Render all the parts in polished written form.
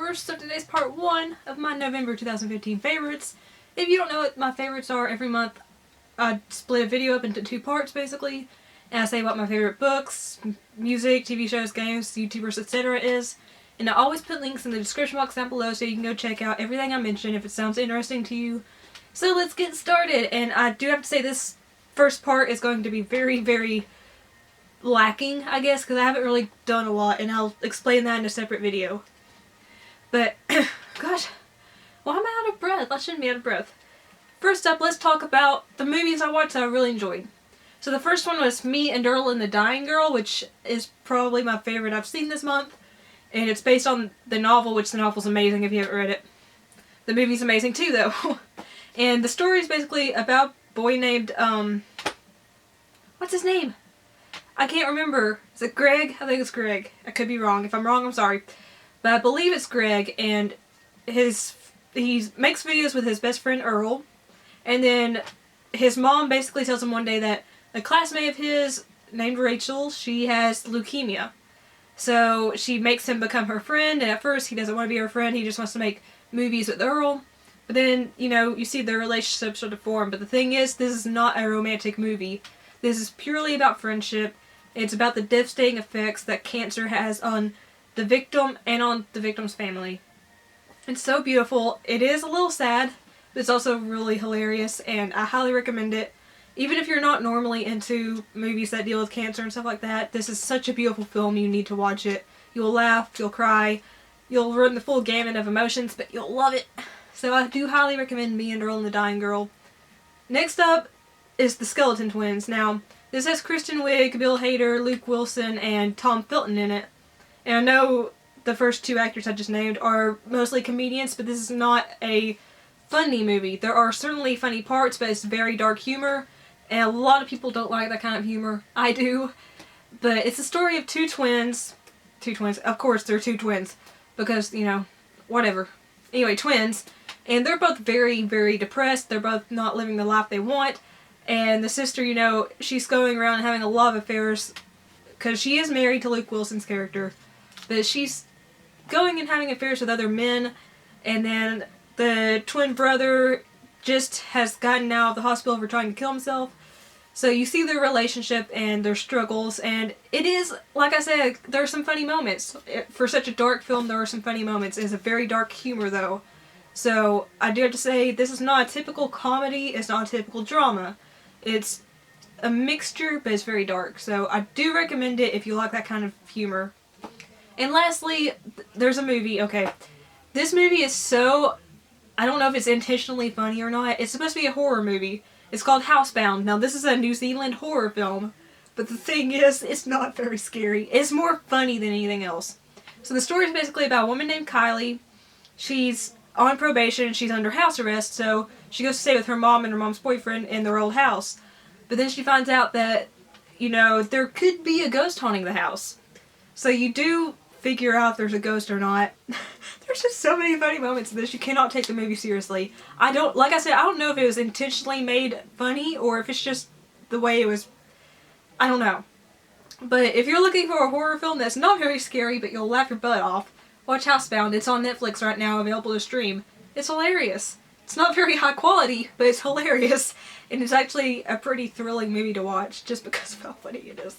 viewers, so today's part 1 of my November 2015 favorites. If you don't know what my favorites are, every month I split a video up into 2 parts basically, and I say what my favorite books, music, TV shows, games, YouTubers, etc. is. And I always put links in the description box down below so you can go check out everything I mention if it sounds interesting to you. So let's get started, and I do have to say this first part is going to be very lacking, I guess, because I haven't really done a lot, and I'll explain that in a separate video. But, gosh, why am I out of breath? I shouldn't be out of breath. First up, let's talk about the movies I watched that I really enjoyed. So the first one was Me and Earl and the Dying Girl, which is probably my favorite I've seen this month. And it's based on the novel, which the novel's amazing if you haven't read it. The movie's amazing too, though. And the story is basically about a boy named, what's his name? I can't remember. Is it Greg? I think it's Greg. I could be wrong. If I'm wrong, I'm sorry. But I believe it's Greg, and he makes videos with his best friend Earl. And then his mom basically tells him one day that a classmate of his named Rachel, she has leukemia. So she makes him become her friend, and at first he doesn't want to be her friend, he just wants to make movies with Earl. But then, you know, you see their relationship sort of form. But the thing is, this is not a romantic movie. This is purely about friendship. It's about the devastating effects that cancer has on the victim and on the victim's family. It's so beautiful. It is a little sad, but it's also really hilarious, and I highly recommend it. Even if you're not normally into movies that deal with cancer and stuff like that, this is such a beautiful film, you need to watch it. You'll laugh, you'll cry, you'll run the full gamut of emotions, but you'll love it. So I do highly recommend Me and Earl and the Dying Girl. Next up is The Skeleton Twins. Now, this has Kristen Wiig, Bill Hader, Luke Wilson, and Tom Felton in it. And I know the first 2 actors I just named are mostly comedians, but this is not a funny movie. There are certainly funny parts, but it's very dark humor. And a lot of people don't like that kind of humor. I do. But it's a story of 2 twins. 2 twins. Of course, they're 2 twins. Because, you know, whatever. Anyway, twins. And they're both very depressed. They're both not living the life they want. And the sister, you know, she's going around having a lot of affairs. Because she is married to Luke Wilson's character. But she's going and having affairs with other men. And then the twin brother just has gotten out of the hospital for trying to kill himself. So you see their relationship and their struggles, and it is, like I said, there are some funny moments. For such a dark film, there are some funny moments. It is a very dark humor, though. So I do have to say, this is not a typical comedy, it's not a typical drama. It's a mixture, but it's very dark. So I do recommend it if you like that kind of humor. And lastly, there's a movie. Okay, this movie is so, I don't know if it's intentionally funny or not. It's supposed to be a horror movie. It's called Housebound. Now, this is a New Zealand horror film, but the thing is, it's not very scary. It's more funny than anything else. So the story is basically about a woman named Kylie. She's on probation, she's under house arrest, so she goes to stay with her mom and her mom's boyfriend in their old house. But then she finds out that, you know, there could be a ghost haunting the house. So you do figure out if there's a ghost or not. There's just so many funny moments in this. You cannot take the movie seriously. Like I said, I don't know if it was intentionally made funny or if it's just the way it was. I don't know. But if you're looking for a horror film that's not very scary but you'll laugh your butt off, watch Housebound. It's on Netflix right now, available to stream. It's hilarious. It's not very high quality, but it's hilarious. And it's actually a pretty thrilling movie to watch just because of how funny it is.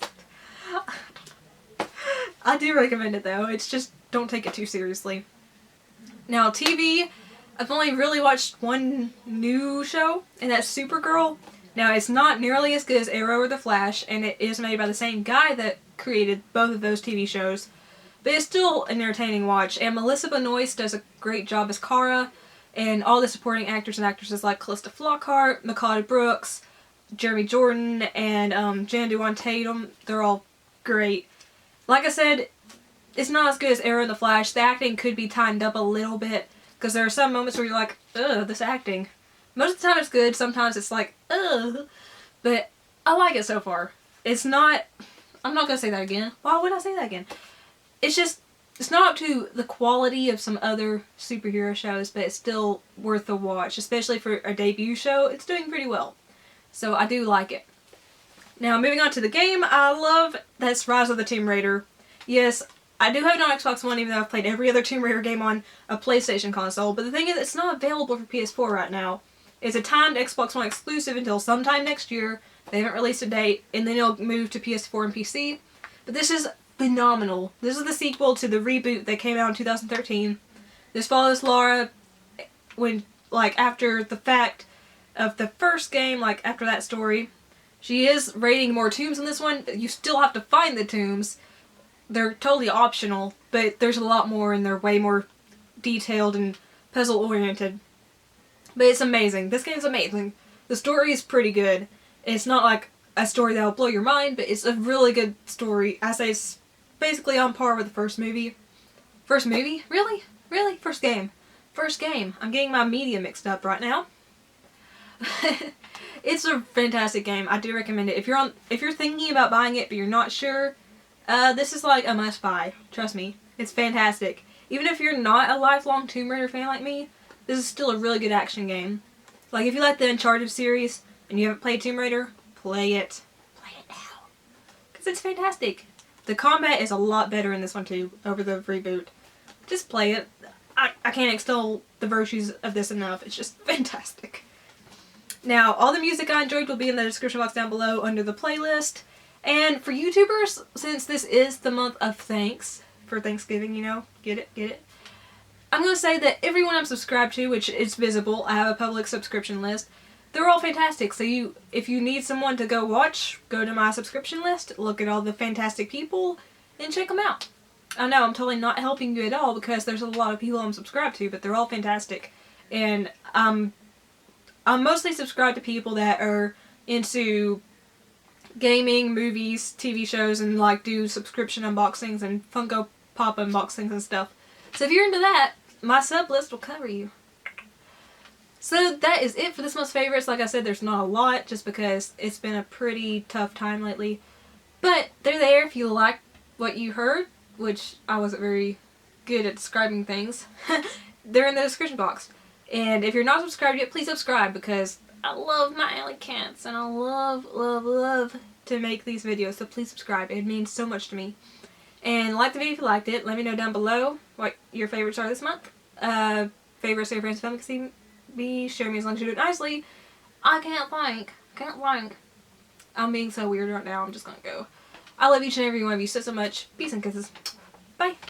I do recommend it, though. It's just, don't take it too seriously. Now, TV, I've only really watched one new show, and that's Supergirl. Now, it's not nearly as good as Arrow or The Flash, and it is made by the same guy that created both of those TV shows. But it's still an entertaining watch, and Melissa Benoist does a great job as Kara, and all the supporting actors and actresses like Callista Flockhart, Makata Brooks, Jeremy Jordan, and Jan Duan Tatum, they're all great. Like I said, it's not as good as Arrow and The Flash. The acting could be tightened up a little bit, because there are some moments where you're like, ugh, this acting. Most of the time it's good, sometimes it's like, ugh. But I like it so far. It's not, I'm not going to say that again. Why would I say that again? It's just, it's not up to the quality of some other superhero shows, but it's still worth a watch. Especially for a debut show, it's doing pretty well. So I do like it. Now, moving on to the game, I love that's Rise of the Tomb Raider. Yes, I do have it on Xbox One, even though I've played every other Tomb Raider game on a PlayStation console. But the thing is, it's not available for PS4 right now. It's a timed Xbox One exclusive until sometime next year. They haven't released a date, and then it'll move to PS4 and PC. But this is phenomenal. This is the sequel to the reboot that came out in 2013. This follows Lara when, like, after the fact of the first game, like, after that story. She is raiding more tombs in this one. You still have to find the tombs. They're totally optional, but there's a lot more and they're way more detailed and puzzle-oriented. But it's amazing. This game's amazing. The story is pretty good. It's not like a story that'll blow your mind, but it's a really good story. I say it's basically on par with the first movie. First movie? Really? Really? First game. First game. I'm getting my media mixed up right now. It's a fantastic game. I do recommend it. If you're thinking about buying it but you're not sure, this is like a must buy. Trust me. It's fantastic. Even if you're not a lifelong Tomb Raider fan like me, this is still a really good action game. Like, if you like the Uncharted series and you haven't played Tomb Raider, play it. Play it now. Because it's fantastic. The combat is a lot better in this one too, over the reboot. Just play it. I can't extol the virtues of this enough. It's just fantastic. Now, all the music I enjoyed will be in the description box down below under the playlist. And for YouTubers, since this is the month of thanks, for Thanksgiving, you know, get it? I'm going to say that everyone I'm subscribed to, which is visible, I have a public subscription list, they're all fantastic. So if you need someone to go watch, go to my subscription list, look at all the fantastic people, and check them out. I know I'm totally not helping you at all because there's a lot of people I'm subscribed to, but they're all fantastic. And I'm mostly subscribed to people that are into gaming, movies, TV shows, and like do subscription unboxings and Funko Pop unboxings and stuff. So if you're into that, my sub list will cover you. So that is it for this month's favorites. Like I said, there's not a lot just because it's been a pretty tough time lately. But they're there if you like what you heard, which I wasn't very good at describing things. They're in the description box. And if you're not subscribed yet, please subscribe because I love my Alycats and I love to make these videos. So please subscribe. It means so much to me. And like the video if you liked it. Let me know down below what your favorites are this month. Favorites of your friends and family can see me. Share me as long as you do it nicely. I can't think. I'm being so weird right now. I'm just gonna go. I love each and every one of you so much. Peace and kisses. Bye.